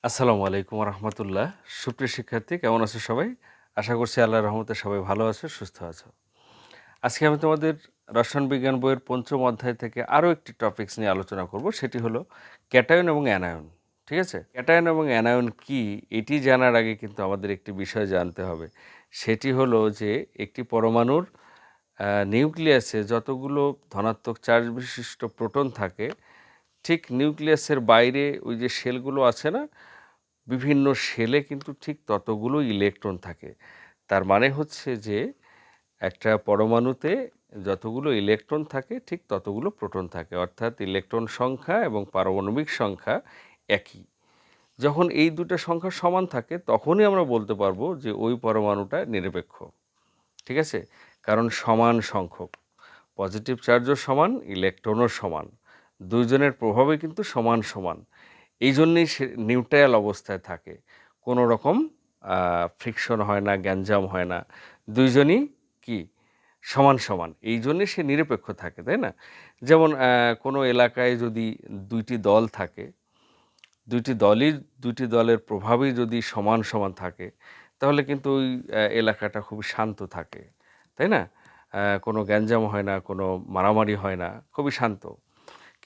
আসসালামু আলাইকুম রহমতুল্লাহ। সুপ্রিয় শিক্ষার্থী, কেমন আছো সবাই? আশা করছি আল্লাহর রহমতে সবাই ভালো আছো, সুস্থ আছো। আজকে আমি তোমাদের রসায়ন বিজ্ঞান বইয়ের পঞ্চম অধ্যায় থেকে আরও একটি টপিকস নিয়ে আলোচনা করব, সেটি হলো ক্যাটায়ন এবং অ্যানায়ন। ঠিক আছে, ক্যাটায়ন এবং অ্যানায়ন কি এটি জানার আগে কিন্তু আমাদের একটি বিষয় জানতে হবে। সেটি হলো যে একটি পরমাণুর নিউক্লিয়াসে যতগুলো ধনাত্মক চার্জ বিশিষ্ট প্রোটন থাকে, ঠিক নিউক্লিয়াসের বাইরে ওই যে শেলগুলো আছে না, বিভিন্ন শেলে কিন্তু ঠিক ততগুলো ইলেকট্রন থাকে। তার মানে হচ্ছে যে একটা পরমাণুতে যতগুলো ইলেকট্রন থাকে ঠিক ততগুলো প্রোটন থাকে, অর্থাৎ ইলেকট্রন সংখ্যা এবং পারমাণবিক সংখ্যা একই। যখন এই দুটো সংখ্যা সমান থাকে তখনই আমরা বলতে পারবো যে ওই পরমাণুটা নিরপেক্ষ। ঠিক আছে, কারণ সমান সংখ্যক পজিটিভ চার্জও সমান, ইলেকট্রনও সমান, দুইজনের প্রভাবে কিন্তু সমান সমান। এই জন্যেই সে নিউট্রাল অবস্থায় থাকে, কোনো রকম ফ্রিকশন হয় না, গ্যাঞ্জাম হয় না, দুইজনই কি সমান সমান, এই জন্যে সে নিরপেক্ষ থাকে, তাই না? যেমন কোনো এলাকায় যদি দুইটি দল থাকে, দুইটি দলের প্রভাবেই যদি সমান সমান থাকে, তাহলে কিন্তু ওই এলাকাটা খুবই শান্ত থাকে, তাই না? কোনো গ্যাঞ্জাম হয় না, কোনো মারামারি হয় না, খুবই শান্ত।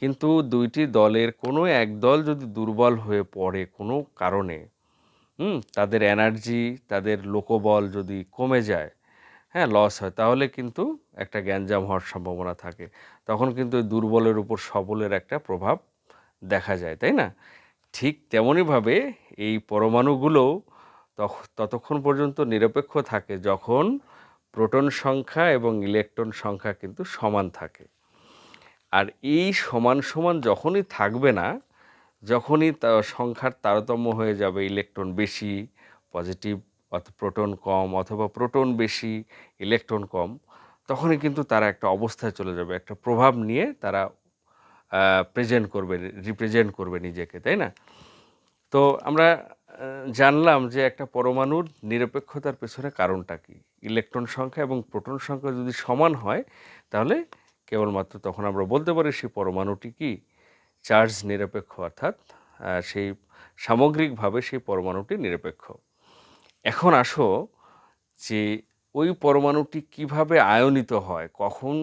কিন্তু দুইটি দলের কোনো এক দল যদি দুর্বল হয়ে পড়ে কোনো কারণে, তাদের এনার্জি, তাদের লোকবল যদি কমে যায়, হ্যাঁ, লস হয়, তাহলে কিন্তু একটা গ্যাঞ্জাম হওয়ার সম্ভাবনা থাকে। তখন কিন্তু ওই দুর্বলের উপর সবলের একটা প্রভাব দেখা যায়, তাই না? ঠিক তেমনইভাবে এই পরমাণুগুলোও ততক্ষণ পর্যন্ত নিরপেক্ষ থাকে যখন প্রোটন সংখ্যা এবং ইলেকট্রন সংখ্যা কিন্তু সমান থাকে। আর এই সমান সমান যখনই থাকবে না, যখনই সংখ্যার তারতম্য হয়ে যাবে, ইলেকট্রন বেশি পজিটিভ অথবা প্রোটন কম, অথবা প্রোটন বেশি ইলেকট্রন কম, তখনই কিন্তু তারা একটা অবস্থায় চলে যাবে, একটা প্রভাব নিয়ে তারা রিপ্রেজেন্ট করবে নিজেকে, তাই না? তো আমরা জানলাম যে একটা পরমাণুর নিরপেক্ষতার পেছনে কারণটা কি। ইলেকট্রন সংখ্যা এবং প্রোটন সংখ্যা যদি সমান হয়, তাহলে কেবলমাত্র তখন আমরা বলতে পারি সেই পরমাণুটি কি চার্জ নিরপেক্ষ, অর্থাৎ সেই সামগ্রিকভাবে সেই পরমাণুটি নিরপেক্ষ। এখন আসো যে ওই পরমাণুটি কিভাবে আয়নিত হয়, কখন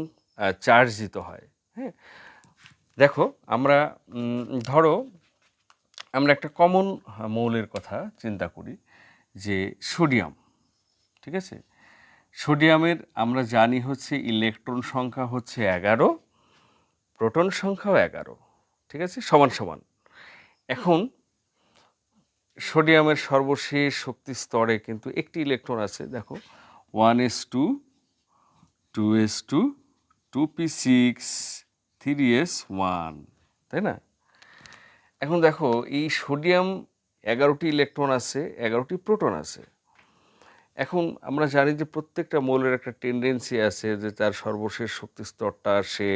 চার্জিত হয়। হ্যাঁ, দেখো আমরা ধরো আমরা একটা কমন মৌলের কথা চিন্তা করি, যে সোডিয়াম। ঠিক আছে, সোডিয়ামের আমরা জানি হচ্ছে ইলেকট্রন সংখ্যা হচ্ছে 11, প্রোটন সংখ্যাও 11। ঠিক আছে, সমান সমান। এখন সোডিয়ামের সর্বশেষ শক্তি স্তরে কিন্তু একটি ইলেকট্রন আছে, দেখো 1s2, 2s2, 2p6, 3s1, তাই না? এখন দেখো এই সোডিয়াম 11টি ইলেকট্রন আছে, 11টি প্রোটন আছে। এখন আমরা জানি যে প্রত্যেকটা মৌলের একটা টেন্ডেন্সি আছে যে তার সর্বশেষ শক্তি স্তরটা সে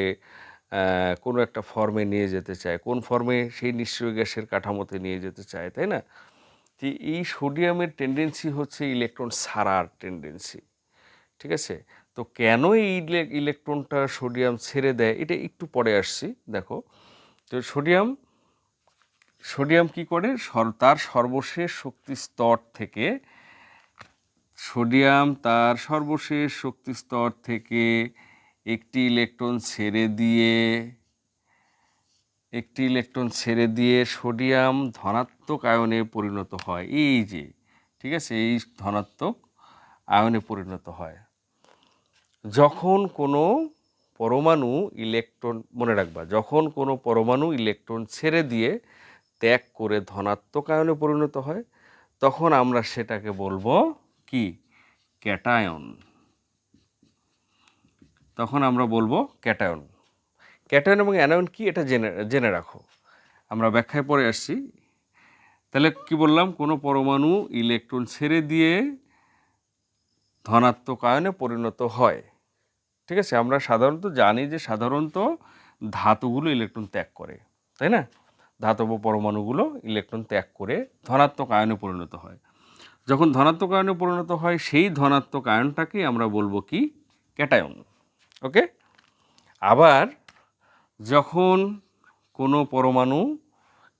কোনো একটা ফর্মে নিয়ে যেতে চায়, কোন ফর্মে সেই নিষ্ক্রিয় গ্যাসের কাঠামোতে নিয়ে যেতে চায়, তাই না? যে এই সোডিয়ামের টেন্ডেন্সি হচ্ছে ইলেকট্রন ছাড়ার টেন্ডেন্সি। ঠিক আছে, তো কেন এই ইলেকট্রনটা সোডিয়াম ছেড়ে দেয় এটা একটু পরে আসছি। দেখো, তো সোডিয়াম কি করে, তার সর্বশেষ শক্তি স্তর থেকে সোডিয়াম তার সর্বশেষ শক্তি স্তর থেকে একটি ইলেকট্রন ছেড়ে দিয়ে সোডিয়াম ধনাত্মক আয়নে পরিণত হয়। এই যে, ঠিক আছে, এই ধনাত্মক আয়নে পরিণত হয় যখন কোনো পরমাণু ইলেকট্রন, মনে রাখবা, যখন কোনো পরমাণু ইলেকট্রন ছেড়ে দিয়ে ত্যাগ করে ধনাত্মক আয়নে পরিণত হয়, তখন আমরা সেটাকে বলবো কি, ক্যাটায়ন। তখন আমরা বলবো ক্যাটায়ন। ক্যাটায়ন এবং অ্যানায়ন কি এটা জেনে রাখো, আমরা ব্যাখ্যায় পরে আসছি। তাহলে কি বললাম, কোনো পরমাণু ইলেকট্রন ছেড়ে দিয়ে ধনাত্মক আয়নে পরিণত হয়। ঠিক আছে, আমরা সাধারণত জানি যে সাধারণত ধাতুগুলো ইলেকট্রন ত্যাগ করে, তাই না? ধাতব পরমাণুগুলো ইলেকট্রন ত্যাগ করে ধনাত্মক আয়নে পরিণত হয়। যখন ধনাত্মক আয়নে পরিণত হয়, সেই ধনাত্মক আয়নটাকেই আমরা বলবো কি, ক্যাটায়ন। ওকে, আবার যখন কোনো পরমাণু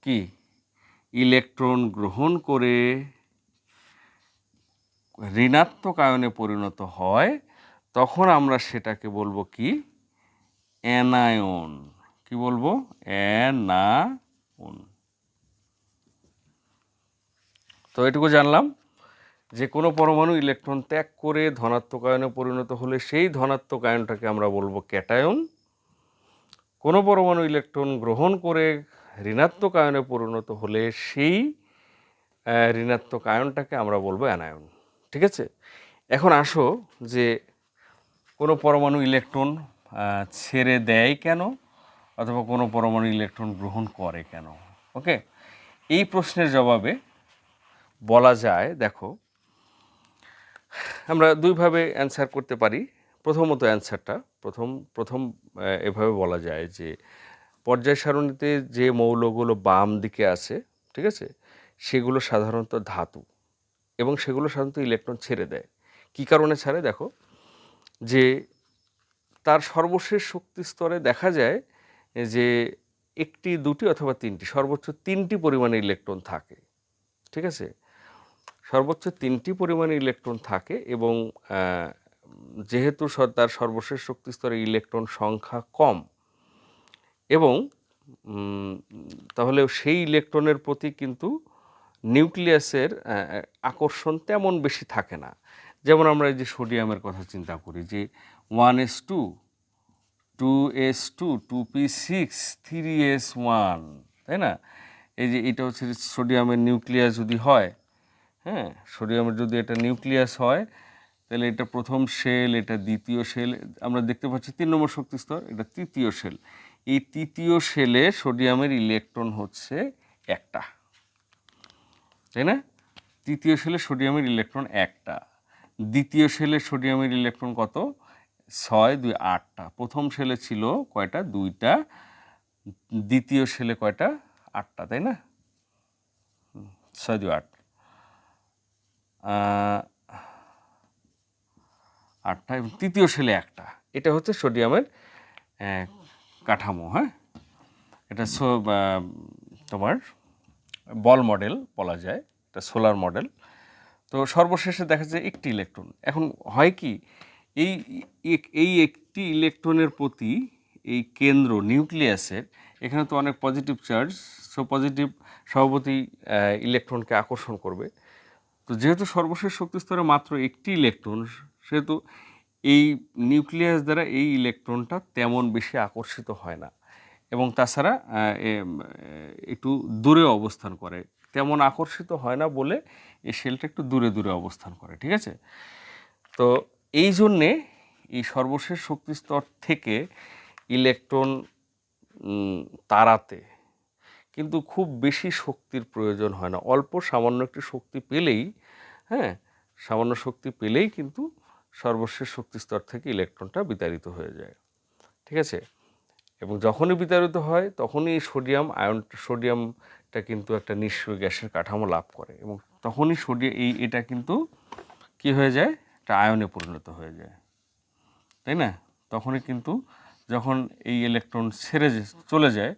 কি ইলেকট্রন গ্রহণ করে ঋণাত্মক আয়নে পরিণত হয়, তখন আমরা সেটাকে বলবো কি? অ্যানায়ন। কি বলবো? অ্যানায়ন। তো এটুকু জানলাম যে কোনো পরমাণু ইলেকট্রন ত্যাগ করে ধনাত্মক আয়নে পরিণত হলে সেই ধনাত্মক আয়নটাকে আমরা বলবো ক্যাটায়ন। কোনো পরমাণু ইলেকট্রন গ্রহণ করে ঋণাত্মক আয়নে পরিণত হলে সেই ঋণাত্মক আয়নটাকে আমরা বলবো অ্যানায়ন। ঠিক আছে? এখন আসো যে কোনো পরমাণু ইলেকট্রন ছেড়ে দেয় কেন, অথবা কোনো পরমাণু ইলেকট্রন গ্রহণ করে কেন। ওকে, এই প্রশ্নের জবাবে বলা যায়, দেখো আমরা দুইভাবে অ্যান্সার করতে পারি। প্রথমত অ্যান্সারটা প্রথম এভাবে বলা যায় যে পর্যায় সারণীতে যে মৌলগুলো বাম দিকে আছে, ঠিক আছে, সেগুলো সাধারণত ধাতু এবং সেগুলো সাধারণত ইলেকট্রন ছেড়ে দেয়। কী কারণে ছাড়ে? দেখো যে তার সর্বশেষ শক্তি স্তরে দেখা যায় যে একটি, দুটি অথবা তিনটি, সর্বোচ্চ তিনটি পরিমাণে ইলেকট্রন থাকে। ঠিক আছে, সর্বোচ্চ তিনটি পরিমাণে ইলেকট্রন থাকে এবং যেহেতু তার সর্বশেষ শক্তি স্তরে ইলেকট্রন সংখ্যা কম এবং তাহলে সেই ইলেকট্রনের প্রতি কিন্তু নিউক্লিয়াসের আকর্ষণ তেমন বেশি থাকে না। যেমন আমরা এই যে সোডিয়ামের কথা চিন্তা করি যে 1s2, 2s2, 2p6, 3s1, তাই না? এই যে এটা হচ্ছে সোডিয়ামের নিউক্লিয়াস যদি হয়, হ্যাঁ, সোডিয়ামের যদি এটা নিউক্লিয়াস হয়, তাহলে এটা প্রথম শেল, এটা দ্বিতীয় শেল, আমরা দেখতে পাচ্ছি 3 নম্বর শক্তি স্তর, এটা তৃতীয় শেল। এই তৃতীয় শেলে সোডিয়ামের ইলেকট্রন হচ্ছে একটা, তাই না? তৃতীয় শেলে সোডিয়ামের ইলেকট্রন একটা। দ্বিতীয় শেলে সোডিয়ামের ইলেকট্রন কত? 6, 2, 8টা। প্রথম শেলে ছিল কয়টা? 2টা। দ্বিতীয় শেলে কয়টা? 8টা, তাই না? 6, 2, 8, 8টা এবং তৃতীয় শেলে একটা। এটা হচ্ছে সোডিয়ামের কাঠামো। হ্যাঁ, এটা তোমার বল মডেল বলা যায়, এটা সোলার মডেল। তো সর্বশেষে দেখা যায় একটি ইলেকট্রন। এখন হয় কি, এই একটি ইলেকট্রনের প্রতি এই কেন্দ্র নিউক্লিয়াসের এখানে তো অনেক পজিটিভ চার্জ, সো পজিটিভ স্বভাবতই ইলেকট্রনকে আকর্ষণ করবে। তো যেহেতু সর্বশেষ শক্তি স্তরে মাত্র একটি ইলেকট্রন, সেহেতু এই নিউক্লিয়াস দ্বারা এই ইলেকট্রনটা তেমন বেশি আকর্ষিত হয় না এবং তাছাড়া একটু দূরে অবস্থান করে, তেমন আকর্ষিত হয় না বলে এই শেলটা একটু দূরে দূরে অবস্থান করে। ঠিক আছে, তো এই জন্যে এই সর্বশেষ শক্তি স্তর থেকে ইলেকট্রন তাড়াতে কিন্তু খুব বেশি শক্তির প্রয়োজন হয় না, অল্প সামান্য একটি শক্তি পেলেই, হ্যাঁ, সামান্য শক্তি পেলেই কিন্তু সর্বশেষ শক্তি স্তর থেকে ইলেকট্রনটা বিতাড়িত হয়ে যায়। ঠিক আছে, এবং যখনই বিতাড়িত হয় তখনই সোডিয়ামটা কিন্তু একটা নিষ্ক্রিয় গ্যাসের কাঠামো লাভ করে এবং তখনই এটা কিন্তু কি হয়ে যায়? একটা আয়নে পরিণত হয়ে যায়, তাই না? তখনই কিন্তু যখন এই ইলেকট্রন ছেড়ে চলে যায়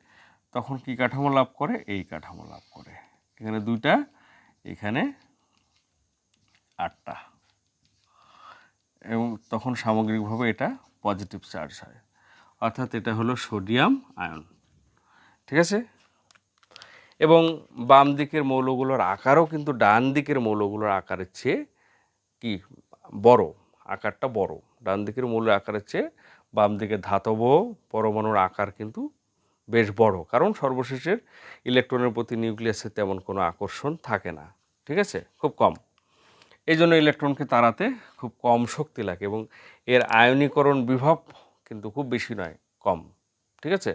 তখন কি কাঠামো লাভ করে? এই কাঠামো লাভ করে। এখানে 2টা, এখানে 8টা এবং তখন সামগ্রিকভাবে এটা পজিটিভ চার্জ হয়, অর্থাৎ এটা হলো সোডিয়াম আয়ন। ঠিক আছে, এবং বাম দিকের মৌলগুলোর আকারও কিন্তু ডান দিকের মৌলগুলোর আকারের চেয়ে কি বড়, আকারটা বড়। ডান দিকের মৌলের আকারের চেয়ে বাম দিকের ধাতব পরমাণুর আকার কিন্তু বেশ বড়, কারণ সর্বশেষের ইলেকট্রনের প্রতি নিউক্লিয়াসের তেমন কোনো আকর্ষণ থাকে না। ঠিক আছে, খুব কম। এই জন্য ইলেকট্রনকে তাড়াতে খুব কম শক্তি লাগে এবং এর আয়নীকরণ বিভব কিন্তু খুব বেশি নয়, কম। ঠিক আছে,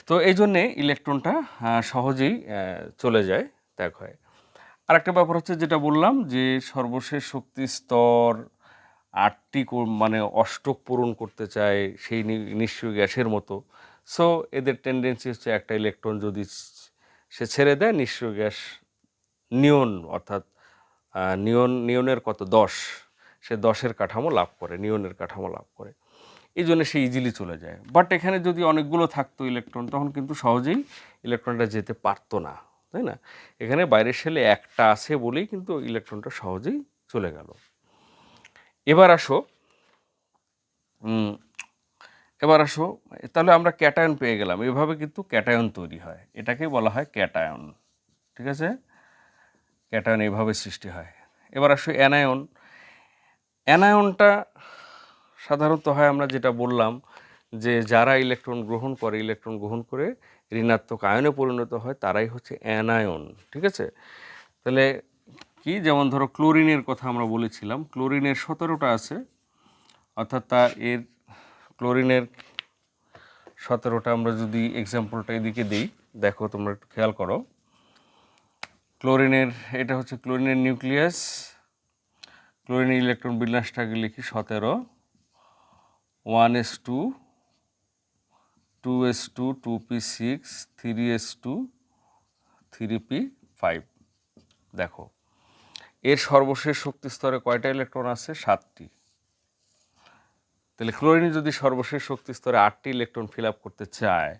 তো এই জন্যে ইলেকট্রনটা সহজেই চলে যায়, ত্যাগ হয়। আরেকটা ব্যাপার হচ্ছে যেটা বললাম যে সর্বশেষ শক্তি স্তর 8টি মানে অষ্টক পূরণ করতে চায় সেই নিষ্ক্রিয় গ্যাসের মতো। সো এদের টেন্ডেন্সি হচ্ছে একটা ইলেকট্রন যদি সে ছেড়ে দেয়, নিষ্ক্রিয় গ্যাস নিয়ন, অর্থাৎ নিয়নের কত 10, সে 10-এর কাঠামো লাভ করে, নিয়নের কাঠামো লাভ করে। এই জন্য সে ইজিলি চলে যায়। বাট এখানে যদি অনেকগুলো থাকতো ইলেকট্রন তখন কিন্তু সহজেই ইলেকট্রনটা যেতে পারতো না, তাই না? এখানে বাইরের শেলে একটা আছে বলেই কিন্তু ইলেকট্রনটা সহজেই চলে গেল। এবার আসো তাহলে আমরা ক্যাটায়ন পেয়ে গেলাম। এভাবে কিন্তু ক্যাটায়ন তৈরি হয়, এটাকে বলা হয় ক্যাটায়ন, ঠিক আছে? ক্যাটায়ন এইভাবে সৃষ্টি হয়। এবার আসো অ্যানায়ন। অ্যানায়নটা সাধারণত হয় আমরা যেটা বললাম যে যারা ইলেকট্রন গ্রহণ করে ঋণাত্মক আয়নে পরিণত হয় তারাই হচ্ছে অ্যানায়ন, ঠিক আছে? তাহলে কি, যেমন ধরো ক্লোরিনের কথা আমরা বলেছিলাম, ক্লোরিনের 17টা আছে, অর্থাৎ এর ক্লোরিনের 17টা আমরা যদি এক্সাম্পলটা এদিকে দিই, দেখো তোমরা একটু খেয়াল করো। ক্লোরিনের, এটা হচ্ছে ক্লোরিনের নিউক্লিয়াস। ক্লোরিনের ইলেকট্রন বিন্যাসটাকে লিখি 17, 1s2, 2s2, 2p6, 3s2, 3p5। দেখো এর সর্বশেষ শক্তি স্তরে কয়টা ইলেকট্রন আছে? 7টি। তাহলে ক্লোরিন যদি সর্বশেষ শক্তি স্তরে 8টি ইলেকট্রন ফিল আপ করতে চায়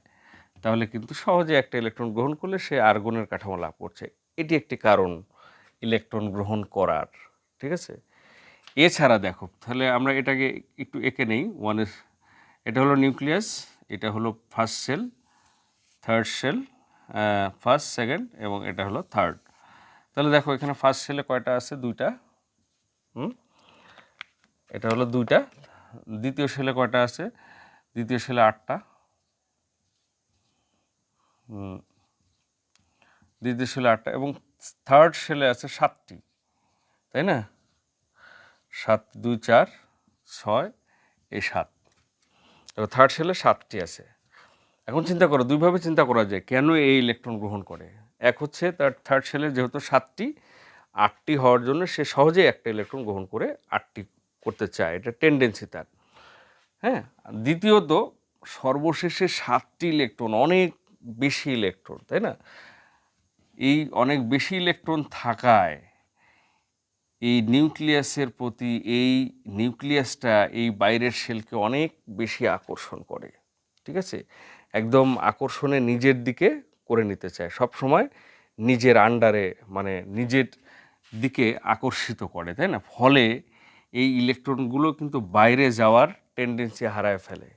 তাহলে কিন্তু সহজে একটা ইলেকট্রন গ্রহণ করলে সে আর্গনের কাঠামো লাভ করছে। এটি একটি কারণ ইলেকট্রন গ্রহণ করার, ঠিক আছে? এছাড়া দেখো, তাহলে আমরা এটাকে একটু এঁকে নেই। এটা হলো নিউক্লিয়াস, এটা হলো first cell, third cell, first, second এবং এটা হলো থার্ড। তাহলে দেখো এখানে ফার্স্ট সেলে কয়টা আছে? 2টা। এটা হলো 2টা। দ্বিতীয় সেলে কয়টা আছে? দ্বিতীয় সেলে 8টা। দ্বিতীয় সেলে 8টা এবং থার্ড সেলে আছে 7টি, তাই না? 7, 2, 4, 6, এই 7। এবার থার্ড সেলে 7টি আছে। এখন চিন্তা করো, দুইভাবে চিন্তা করা যায় কেন এই ইলেকট্রন গ্রহণ করে। এক হচ্ছে তার থার্ড সেলে যেহেতু 7টি, 8টি হওয়ার জন্য সে সহজেই একটা ইলেকট্রন গ্রহণ করে 8টি করতে চায়, এটা টেন্ডেন্সি তার। হ্যাঁ, দ্বিতীয়ত সর্বশেষে 7টি ইলেকট্রন অনেক বেশি ইলেকট্রন, তাই না? এই অনেক বেশি ইলেকট্রন থাকায় এই নিউক্লিয়াসের প্রতি, এই নিউক্লিয়াসটা এই বাইরের শেলকে অনেক বেশি আকর্ষণ করে, ঠিক আছে? একদম আকর্ষণে নিজের দিকে করে নিতে চায়, সব সময় নিজের আন্ডারে, মানে নিজের দিকে আকর্ষিত করে, তাই না? ফলে এই ইলেকট্রনগুলো কিন্তু বাইরে যাওয়ার টেন্ডেন্সি হারায় ফেলে,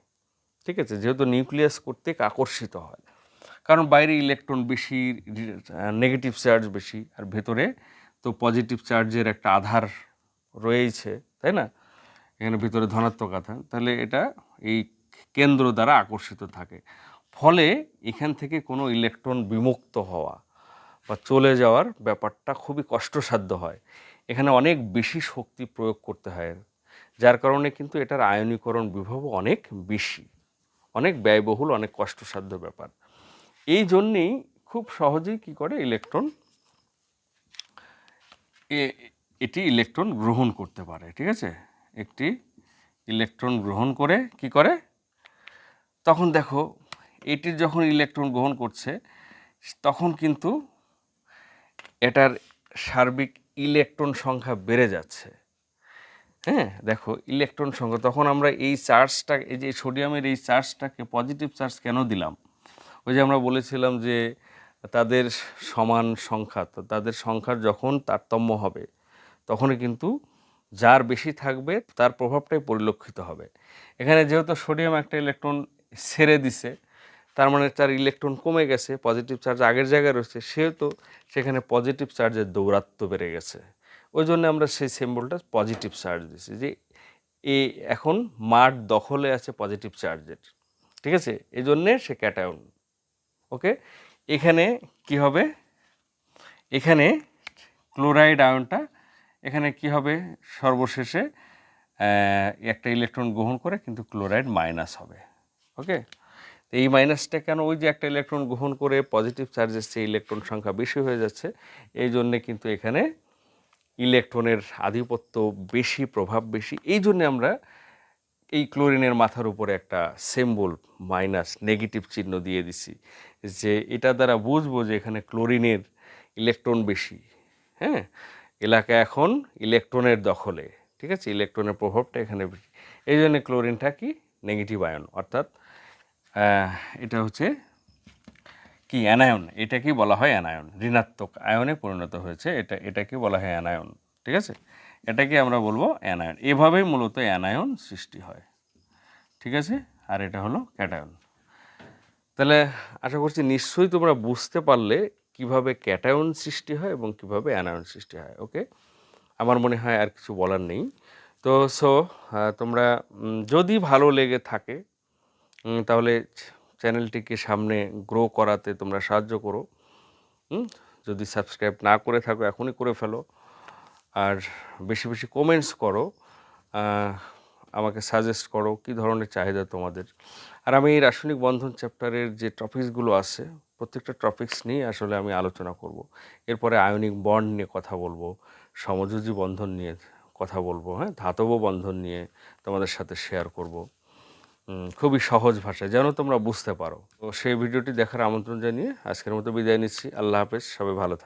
ঠিক আছে? যেহেতু নিউক্লিয়াস কর্তৃক আকর্ষিত হয়, কারণ বাইরে ইলেকট্রন বেশি, নেগেটিভ চার্জ বেশি, আর ভেতরে তো পজিটিভ চার্জের একটা আধার রয়েছে, তাই না? এখানে ভিতরে ধনাত্মক আধার, তাহলে এটা এই কেন্দ্র দ্বারা আকর্ষিত থাকে। ফলে এখান থেকে কোনো ইলেকট্রন বিমুক্ত হওয়া বা চলে যাওয়ার ব্যাপারটা খুবই কষ্টসাধ্য হয়। এখানে অনেক বেশি শক্তি প্রয়োগ করতে হয়, যার কারণে কিন্তু এটার আয়নীকরণ বিভব অনেক বেশি, অনেক ব্যয়বহুল, অনেক কষ্টসাধ্য ব্যাপার। এই জন্যেই খুব সহজেই কি করে ইলেকট্রন, এটি ইলেকট্রন গ্রহণ করতে পারে, ঠিক আছে? একটি ইলেকট্রন গ্রহণ করে কি করে, তখন দেখো এটির যখন ইলেকট্রন গ্রহণ করছে তখন কিন্তু এটার সার্বিক ইলেকট্রন সংখ্যা বেড়ে যাচ্ছে। হ্যাঁ, দেখো ইলেকট্রন সংখ্যা, তখন আমরা এই চার্জটা, এই যে সোডিয়ামের এই চার্জটাকে পজিটিভ চার্জ কেন দিলাম? ওই যে আমরা বলেছিলাম যে তাদের সমান সংখ্যা, তো তাদের সংখ্যার যখন তারতম্য হবে তখনই কিন্তু যার বেশি থাকবে তার প্রভাবটাই পরিলক্ষিত হবে। এখানে যেহেতু সোডিয়াম একটা ইলেকট্রন ছেড়ে দিছে, তার মানে তার ইলেকট্রন কমে গেছে, পজিটিভ চার্জ আগের জায়গায় রয়েছে, সেহেতু সেখানে পজিটিভ চার্জের দৌরাত্ম্য বেড়ে গেছে। ওই জন্য আমরা সেই সিম্বলটা পজিটিভ চার্জ দিছি, যে এই এখন মাঠ দখলে আছে পজিটিভ চার্জের, ঠিক আছে? এই জন্যে সে ক্যাটায়ন। ওকে, এখানে কি হবে, এখানে ক্লোরাইড আয়নটা এখানে কি হবে, সর্বশেষে একটা ইলেকট্রন গ্রহণ করে কিন্তু ক্লোরাইড মাইনাস হবে। ওকে, তো এই মাইনাসটা কেন? ওই যে একটা ইলেকট্রন গ্রহণ করে পজিটিভ চার্জের চেয়ে ইলেকট্রন সংখ্যা বেশি হয়ে যাচ্ছে, এই জন্যে কিন্তু এখানে ইলেকট্রনের আধিপত্য বেশি, প্রভাব বেশি। এই জন্যে আমরা এই ক্লোরিনের মাথার উপরে একটা সিম্বল মাইনাস, নেগেটিভ চিহ্ন দিয়ে দিছি, যে এটা দ্বারা বুঝবো যে এখানে ক্লোরিনের ইলেকট্রন বেশি। হ্যাঁ, এলাকা এখন ইলেকট্রনের দখলে, ঠিক আছে? ইলেকট্রনের প্রভাবটা এখানে বেশি, এই জন্য ক্লোরিনটা কি নেগেটিভ আয়ন, অর্থাৎ এটা হচ্ছে কি অ্যানায়ন, এটাকেই বলা হয় অ্যানায়ন, ঋণাত্মক আয়নে পরিণত হয়েছে, এটাকে বলা হয় অ্যানায়ন। ঠিক আছে, এটাকে আমরা বলবো অ্যানায়ন। এভাবেই মূলত অ্যানায়ন সৃষ্টি হয়। ঠিক আছে, আর এটা হলো ক্যাটায়ন। তাহলে আশা করছি নিশ্চয়ই তোমরা বুঝতে পারলে কিভাবে ক্যাটায়ন সৃষ্টি হয় এবং কিভাবে অ্যানায়ন সৃষ্টি হয়। ওকে, আমার মনে হয় আর কিছু বলার নেই। তো তোমরা যদি ভালো লেগে থাকে তাহলে চ্যানেলটিকে সামনে গ্রো করাতে তোমরা সাহায্য করো। যদি সাবস্ক্রাইব না করে থাকো এখনই করে ফেলো, আর বেশি বেশি কমেন্টস করো, আমাকে সাজেস্ট করো কী ধরনের চাহিদা তোমাদের। আর আমি এই রাসায়নিক বন্ধন চ্যাপ্টারের যে টপিকসগুলো আছে প্রত্যেকটা টপিকস নিয়ে আসলে আমি আলোচনা করব। এরপরে আয়নিক বন্ড নিয়ে কথা বলবো, সমযোজী বন্ধন নিয়ে কথা বলবো, হ্যাঁ, ধাতব বন্ধন নিয়ে তোমাদের সাথে শেয়ার করব খুবই সহজ ভাষায়, যেন তোমরা বুঝতে পারো। তো সেই ভিডিওটি দেখার আমন্ত্রণ জানিয়ে আজকের মতো বিদায় নিচ্ছি। আল্লাহ হাফেজ, সবাই ভালো থাকো।